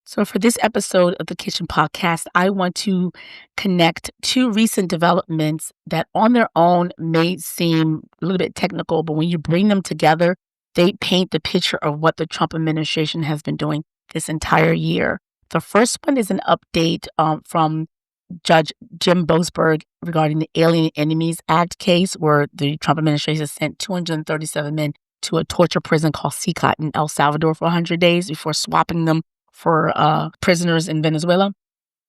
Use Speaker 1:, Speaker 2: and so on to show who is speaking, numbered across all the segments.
Speaker 1: So, for this episode of the Kitchen Podcast, I want to connect two recent developments that on their own may seem a little bit technical, but when you bring them together, they paint the picture of what the Trump administration has been doing this entire year. The first one is an update from Judge Jim Boasberg regarding the Alien Enemies Act case, where the Trump administration sent 237 men to a torture prison called CICOT in El Salvador for 100 days before swapping them for prisoners in Venezuela.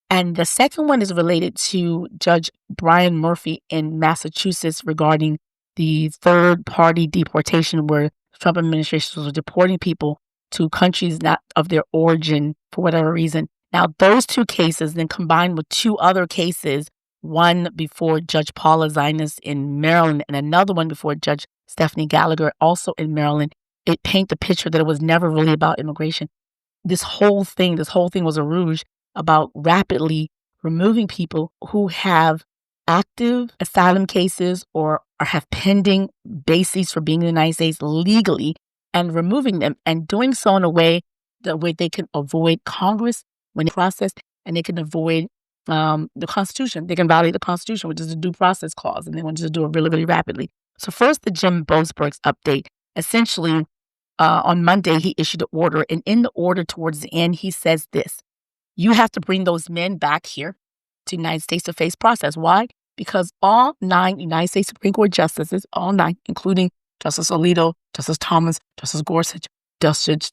Speaker 1: And the second one is related to Judge Brian Murphy in Massachusetts regarding the third-party deportation, where the Trump administration was deporting people to countries not of their origin for whatever reason. Now, those two cases then combined with two other cases, one before Judge Paula Zinas in Maryland and another one before Judge Stephanie Gallagher, also in Maryland, it paint the picture that it was never really about immigration. This whole thing was a ruse about rapidly removing people who have active asylum cases or have pending bases for being in the United States legally and removing them and doing so in a way that way they can avoid Congress when they process and they can avoid the Constitution. They can violate the Constitution, which is a due process clause, and they want to do it really, really rapidly. So first, the Jim Boasberg's update. Essentially, on Monday, he issued an order, and in the order towards the end, he says this: you have to bring those men back here to the United States to face process. Why? Because all 9 United States Supreme Court justices, all 9, including Justice Alito, Justice Thomas, Justice Gorsuch, Justice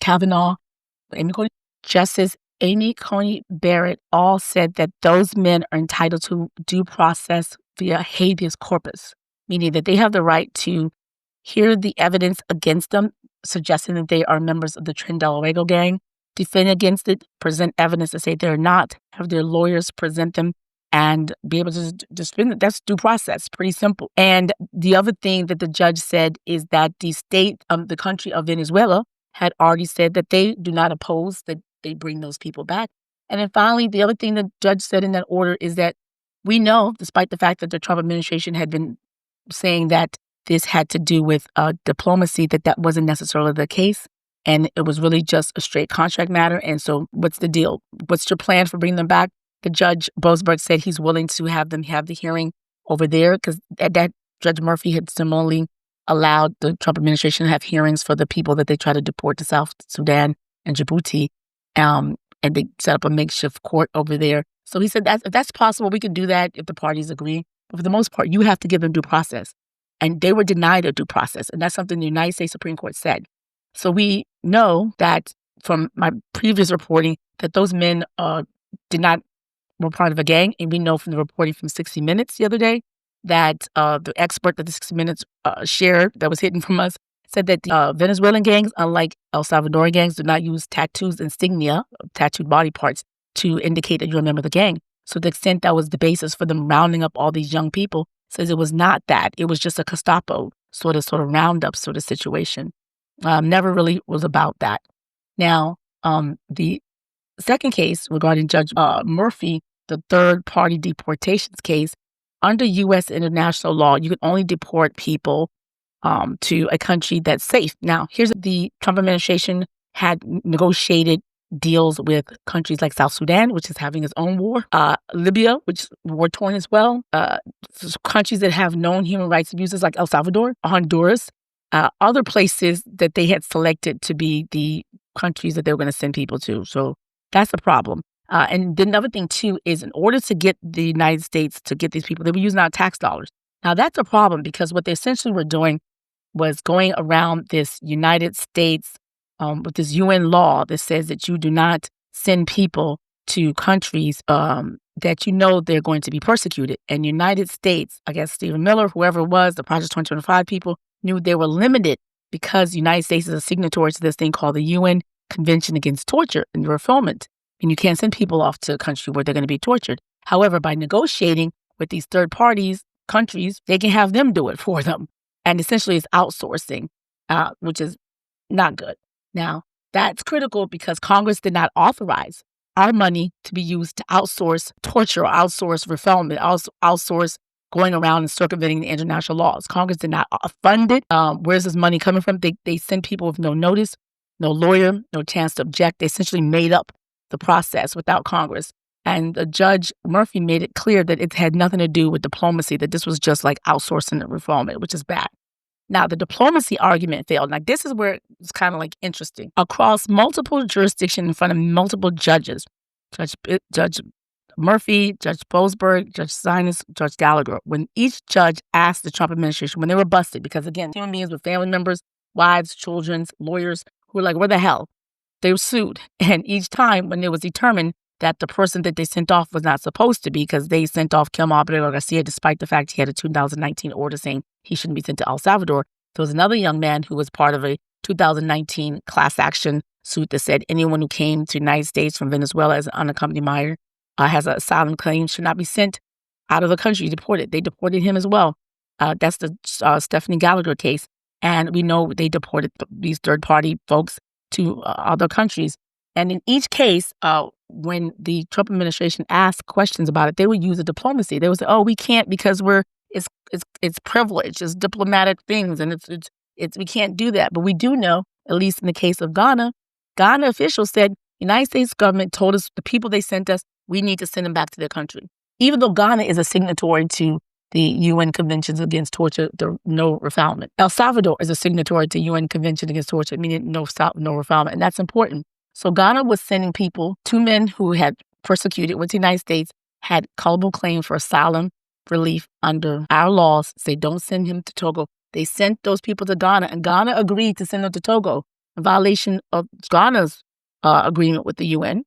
Speaker 1: Kavanaugh, Justice Amy Coney Barrett, all said that those men are entitled to due process via habeas corpus, meaning that they have the right to hear the evidence against them, suggesting that they are members of the Trinidad gang, defend against it, present evidence to say they're not, have their lawyers present them, and be able to defend it. That's due process, pretty simple. And the other thing that the judge said is that the state, the country of Venezuela, had already said that they do not oppose that they bring those people back. And then finally, the other thing the judge said in that order is that we know, despite the fact that the Trump administration had been saying that this had to do with diplomacy, that wasn't necessarily the case. And it was really just a straight contract matter. And so what's the deal? What's your plan for bringing them back? The Judge Boasberg said he's willing to have them have the hearing over there because that Judge Murphy had similarly allowed the Trump administration to have hearings for the people that they try to deport to South Sudan and Djibouti. And they set up a makeshift court over there. So he said that's possible. We can do that if the parties agree. But for the most part, you have to give them due process. And they were denied a due process. And that's something the United States Supreme Court said. So we know that from my previous reporting that those men were part of a gang. And we know from the reporting from 60 Minutes the other day that the expert that the 60 Minutes shared that was hidden from us said that the Venezuelan gangs, unlike El Salvadoran gangs, do not use tattoos, insignia, tattooed body parts to indicate that you're a member of the gang. So to the extent that was the basis for them rounding up all these young people, says it was not that. It was just a Gestapo sort of roundup sort of situation. Never really was about that. Now, the second case regarding Judge Murphy, the third-party deportations case, under U.S. international law, you can only deport people to a country that's safe. Now, here's the Trump administration had negotiated deals with countries like South Sudan, which is having its own war, Libya, which is war-torn as well, countries that have known human rights abuses like El Salvador, Honduras, other places that they had selected to be the countries that they were going to send people to. So that's a problem. And then another thing, too, is in order to get the United States to get these people, they were using our tax dollars. Now, that's a problem because what they essentially were doing was going around this United States with this UN law that says that you do not send people to countries that you know they're going to be persecuted. And United States, I guess Stephen Miller, whoever it was, the Project 2025 people, knew they were limited because the United States is a signatory to this thing called the UN Convention Against Torture and Refoulement. And you can't send people off to a country where they're going to be tortured. However, by negotiating with these third parties, countries, they can have them do it for them. And essentially it's outsourcing, which is not good. Now, that's critical because Congress did not authorize our money to be used to outsource torture or outsource refoulement, outsource going around and circumventing the international laws. Congress did not fund it. Where's this money coming from? They send people with no notice. no lawyer, no chance to object. They essentially made up the process without Congress. And Judge Murphy made it clear that it had nothing to do with diplomacy, that this was just like outsourcing the refoulement, which is bad. Now, the diplomacy argument failed. Now, this is where it's kind of like interesting. Across multiple jurisdictions in front of multiple judges, Judge Murphy, Judge Boasberg, Judge Sinus, Judge Gallagher, when each judge asked the Trump administration, when they were busted, because again, human beings with family members, wives, children, lawyers, who were like, where the hell? They were sued. And each time when it was determined that the person that they sent off was not supposed to be, because they sent off Kilmar Garcia despite the fact he had a 2019 order saying he shouldn't be sent to El Salvador. There was another young man who was part of a 2019 class action suit that said anyone who came to the United States from Venezuela as an unaccompanied minor has an asylum claim, should not be sent out of the country, deported. They deported him as well. That's the Stephanie Gallagher case. And we know they deported these third-party folks to other countries. And in each case, when the Trump administration asked questions about it, they would use a diplomacy. They would say, "Oh, we can't because it's privilege, it's diplomatic things, and it's we can't do that." But we do know, at least in the case of Ghana officials said, United States government told us the people they sent us, we need to send them back to their country. Even though Ghana is a signatory to the UN Conventions Against Torture, the no refoulement. El Salvador is a signatory to UN Convention Against Torture, meaning no refoulement, and that's important. So Ghana was sending people, 2 men who had persecuted, went to the United States, had culpable claim for asylum relief under our laws. Say don't send him to Togo. They sent those people to Ghana, and Ghana agreed to send them to Togo, in violation of Ghana's agreement with the UN.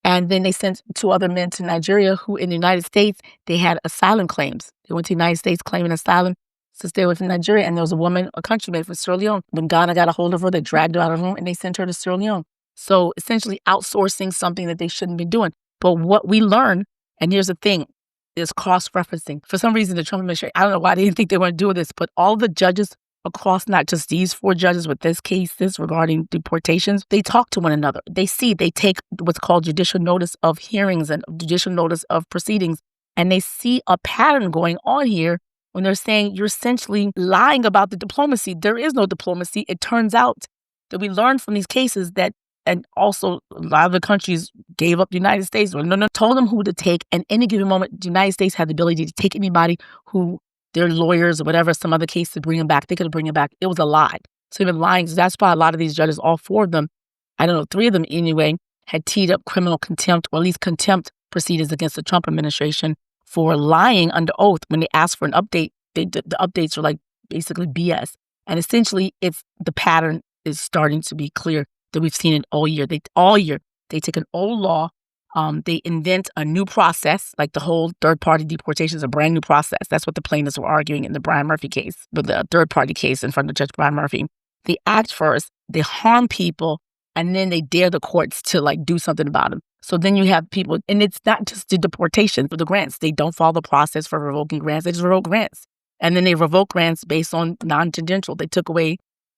Speaker 1: And then they sent 2 other men to Nigeria who, in the United States, they had asylum claims. They went to the United States claiming asylum since they were from Nigeria. And there was a woman, a countryman from Sierra Leone. When Ghana got a hold of her, they dragged her out of the room and they sent her to Sierra Leone. So essentially outsourcing something that they shouldn't be doing. But what we learned, and here's the thing, is cross-referencing. For some reason, the Trump administration, I don't know why they didn't think they were going to do this, but all the judges across not just these 4 judges with this cases regarding deportations, they talk to one another. They take what's called judicial notice of hearings and judicial notice of proceedings, and they see a pattern going on here when they're saying you're essentially lying about the diplomacy. There is no diplomacy. It turns out that we learned from these cases that, and also a lot of the countries gave up the United States, or told them who to take, and any given moment, the United States had the ability to take anybody who their lawyers or whatever, some other case to bring them back. They could bring them back. It was a lie. So they've been lying. So that's why a lot of these judges, all 4 of them, I don't know, 3 of them anyway, had teed up criminal contempt, or at least contempt proceedings against the Trump administration for lying under oath. When they asked for an update, the updates are like basically BS. And essentially, it's the pattern is starting to be clear that we've seen it all year. They take an old law, they invent a new process, like the whole third-party deportation is a brand new process. That's what the plaintiffs were arguing in the Brian Murphy case, but the third-party case in front of Judge Brian Murphy. They act first, they harm people, and then they dare the courts to like do something about them. So then you have people, and it's not just the deportation, but the grants. They don't follow the process for revoking grants. They just revoke grants. And then they revoke grants based on non-tangential. They took away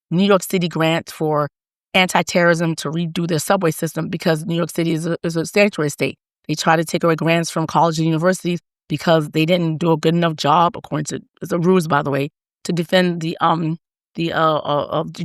Speaker 1: New York City grants for anti-terrorism to redo their subway system because New York City is a sanctuary state. They try to take away grants from colleges and universities because they didn't do a good enough job, according to the rules, by the way, to defend the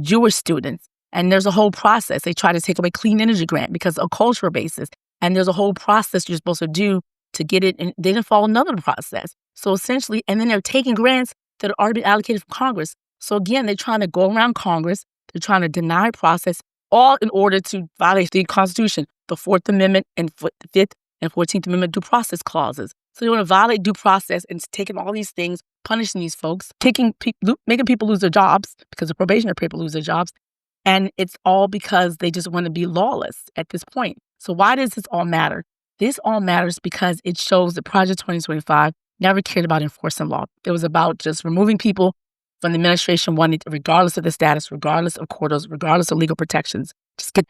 Speaker 1: Jewish students. And there's a whole process. They try to take away clean energy grant because of cultural basis. And there's a whole process you're supposed to do to get it. And they didn't follow none of the process. So essentially, and then they're taking grants that are already allocated from Congress. So again, they're trying to go around Congress. They're trying to deny process, all in order to violate the Constitution, the 4th Amendment and 5th and 14th Amendment due process clauses. So they want to violate due process and taking all these things, punishing these folks, making people lose their jobs because the probationary people lose their jobs. And it's all because they just want to be lawless at this point. So why does this all matter? This all matters because it shows that Project 2025 never cared about enforcing law. It was about just removing people from the administration wanted, regardless of the status, regardless of quotas, regardless of legal protections.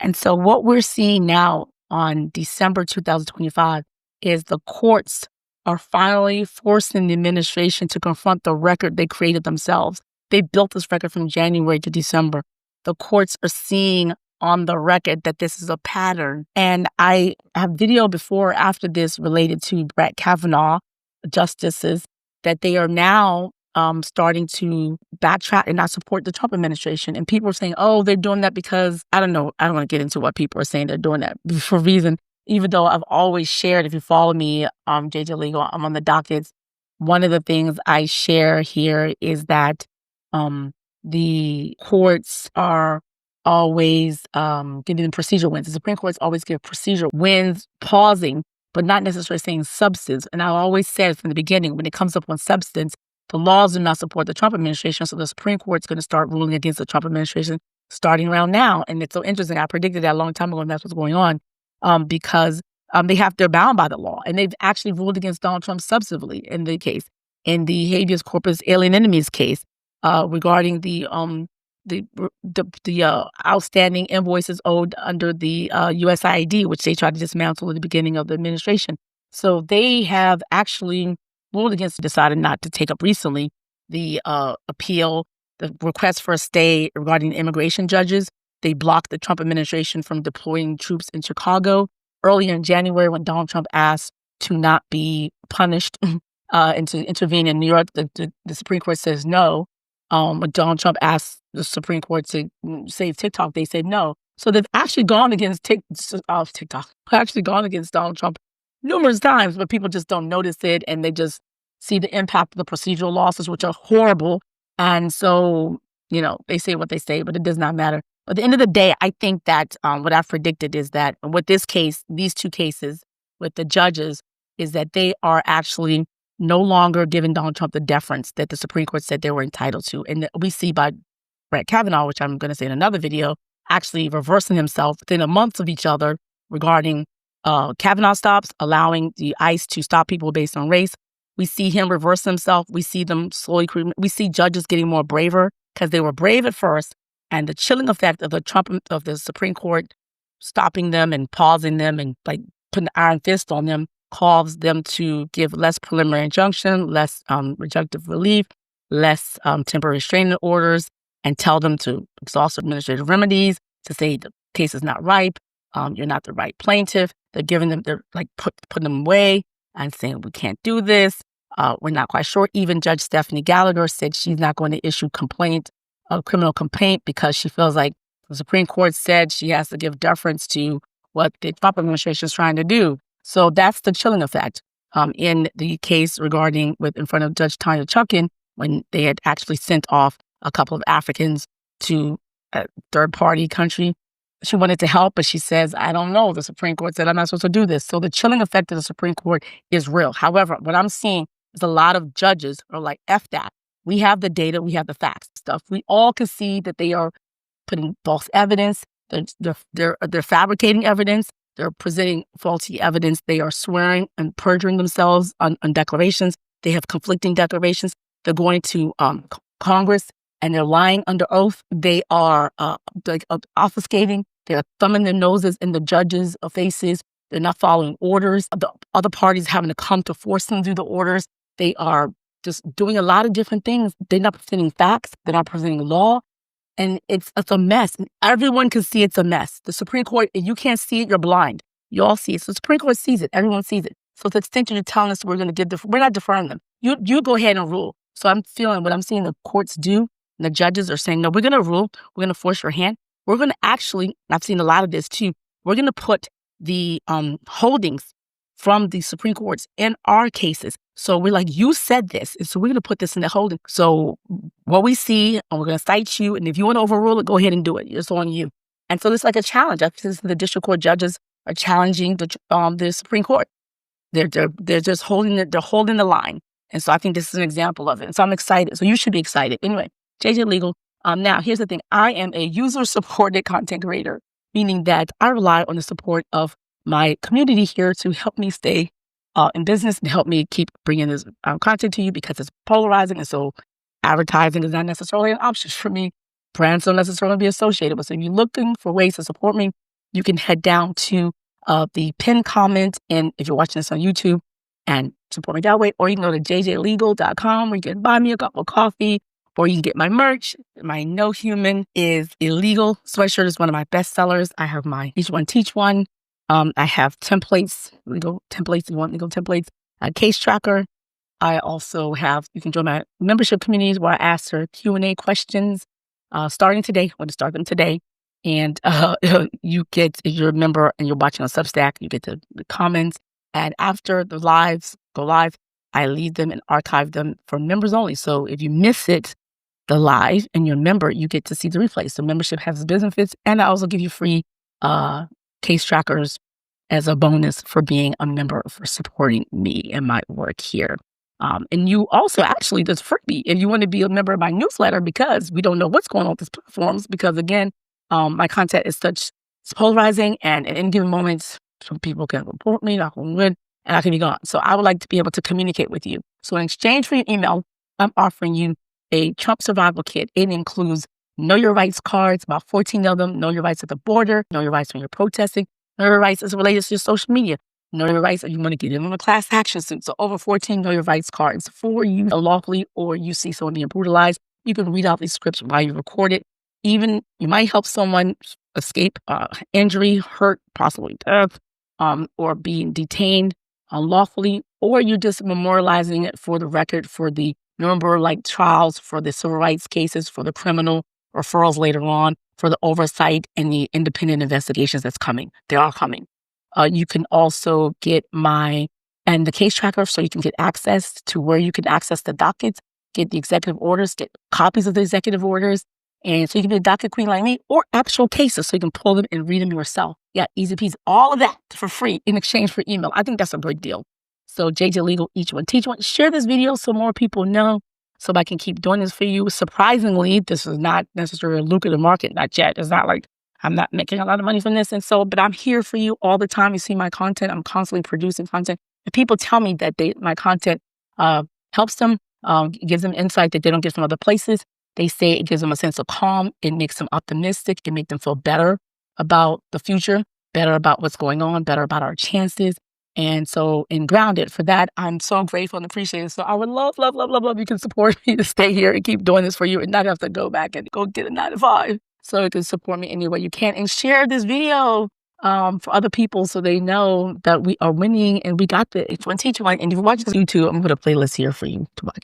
Speaker 1: And so what we're seeing now on December 2025 is the courts are finally forcing the administration to confront the record they created themselves. They built this record from January to December. The courts are seeing on the record that this is a pattern. And I have video before or after this related to Brett Kavanaugh, justices, that they are now starting to backtrack and not support the Trump administration. And people are saying, oh, they're doing that because, I don't know, I don't want to get into what people are saying they're doing that for reason, even though I've always shared, if you follow me, JJ Legal, I'm on the dockets. One of the things I share here is that the courts are always giving them procedural wins. The Supreme Court's always give procedural wins, pausing, but not necessarily saying substance. And I always said from the beginning, when it comes up on substance, the laws do not support the Trump administration, so the Supreme Court's going to start ruling against the Trump administration starting around now. And it's so interesting. I predicted that a long time ago, and that's what's going on, because they're bound by the law, and they've actually ruled against Donald Trump substantively in the case, in the habeas corpus alien enemies case, regarding the outstanding invoices owed under the USAID, which they tried to dismantle at the beginning of the administration. So they have actually ruled against, decided not to take up recently the appeal, the request for a stay regarding immigration judges. They blocked the Trump administration from deploying troops in Chicago earlier in January when Donald Trump asked to not be punished and to intervene in New York. The Supreme Court says no. When Donald Trump asked the Supreme Court to save TikTok, they said no. So they've actually gone against TikTok, actually gone against Donald Trump numerous times, but people just don't notice it, and they just see the impact of the procedural losses, which are horrible. And so, they say what they say, but it does not matter. At the end of the day, I think that what I've predicted is that with this case, these two cases with the judges, is that they are actually no longer giving Donald Trump the deference that the Supreme Court said they were entitled to. And we see by Brett Kavanaugh, which I'm going to say in another video, actually reversing himself within a month of each other regarding Kavanaugh stops, allowing the ICE to stop people based on race. We see him reverse himself. We see them slowly. We see judges getting more braver because they were brave at first. And the chilling effect of the Supreme Court stopping them and pausing them and like putting the iron fist on them caused them to give less preliminary injunction, less rejective relief, less temporary restraining orders, and tell them to exhaust administrative remedies, to say the case is not ripe, you're not the right plaintiff. They're giving them, they're like putting them away and saying, we can't do this. We're not quite sure. Even Judge Stephanie Gallagher said she's not going to issue a criminal complaint because she feels like the Supreme Court said she has to give deference to what the Trump administration is trying to do. So that's the chilling effect. In the case regarding in front of Judge Tanya Chutkan, when they had actually sent off a couple of Africans to a third-party country, she wanted to help, but she says, I don't know. The Supreme Court said I'm not supposed to do this. So the chilling effect of the Supreme Court is real. However, what I'm seeing is a lot of judges are like, F that. We have the data. We have the facts stuff. We all can see that they are putting false evidence. They're fabricating evidence. They're presenting faulty evidence. They are swearing and perjuring themselves on declarations. They have conflicting declarations. They're going to Congress and they're lying under oath. They are obfuscating. They're thumbing their noses in the judges' faces. They're not following orders. The other parties having to come to force them to do the orders. They are just doing a lot of different things. They're not presenting facts. They're not presenting law. And it's a mess. Everyone can see it's a mess. The Supreme Court, if you can't see it, you're blind. You all see it. So the Supreme Court sees it. Everyone sees it. So to the extent you're telling us we're going to give, we're not deferring them. You go ahead and rule. So I'm feeling what I'm seeing the courts do. And the judges are saying, no, we're going to rule. We're going to force your hand. We're going to actually, I've seen a lot of this too. We're going to put the holdings from the Supreme Courts in our cases. So we're like, you said this. And so we're going to put this in the holding. So what we see, and we're going to cite you. And if you want to overrule it, go ahead and do it. It's on you. And so it's like a challenge. I think the district court judges are challenging the Supreme Court. They're just holding it. They're holding the line. And so I think this is an example of it. And so I'm excited. So you should be excited. Anyway, JJ Legal. Now, here's the thing. I am a user-supported content creator, meaning that I rely on the support of my community here to help me stay in business and help me keep bringing this content to you because it's polarizing. And so advertising is not necessarily an option for me. Brands don't necessarily be associated with. So if you're looking for ways to support me, you can head down to the pinned comment. And if you're watching this on YouTube, and support me that way, or you can go to jjlegal.com where you can buy me a cup of coffee, or you can get my merch. My No Human is Illegal sweatshirt is one of my best sellers. I have my Each One Teach One. I have templates, legal templates, you want legal templates, a case tracker, I also have, you can join my membership communities where I answer Q&A questions starting today. I'm going to start them today. And you get, if you're a member and you're watching on Substack, you get the comments. And after the lives go live, I leave them and archive them for members only. So if you miss it, the live and you're a member, you get to see the replay. So membership has benefits. And I also give you free case trackers as a bonus for being a member, for supporting me and my work here. And you also actually, there's freebie if you want to be a member of my newsletter, because we don't know what's going on with these platforms. Because again, my content is such, it's polarizing, and at any given moment, some people can report me, knock on wood, and I can be gone. So I would like to be able to communicate with you. So in exchange for your email, I'm offering you a Trump survival kit. It includes Know Your Rights cards, about 14 of them. Know Your Rights at the border. Know Your Rights when you're protesting. Know Your Rights as related to your social media. Know Your Rights if you want to get in on a class action suit. So over 14 Know Your Rights cards for you lawfully, or you see someone being brutalized. You can read out these scripts while you record it. Even you might help someone escape injury, hurt, possibly death, or being detained unlawfully, or you're just memorializing it for the record for the Nuremberg-like trials, for the civil rights cases, for the criminal referrals later on, for the oversight and the independent investigations that's coming. They are coming. You can also get the case tracker, so you can get access to where you can access the dockets, get the executive orders, get copies of the executive orders. And so you can be a docket queen like me, or actual cases, so you can pull them and read them yourself. Yeah, easy peasy. All of that for free in exchange for email. I think that's a great deal. So JJ Legal, each one, teach one. Share this video so more people know, so I can keep doing this for you. Surprisingly, this is not necessarily a lucrative market, not yet. It's not like I'm not making a lot of money from this. And so, but I'm here for you all the time. You see my content. I'm constantly producing content. And people tell me that my content helps them, gives them insight that they don't get from other places. They say it gives them a sense of calm. It makes them optimistic. It makes them feel better about the future, better about what's going on, better about our chances. And so, and grounded for that, I'm so grateful and appreciative. So I would love, love, love, love, love you can support me to stay here and keep doing this for you and not have to go back and go get a 9 to 5. So you can support me any way you can, and share this video for other people so they know that we are winning and we got the H1 teacher line. And if you watch this YouTube, I'm going to put a playlist here for you to watch.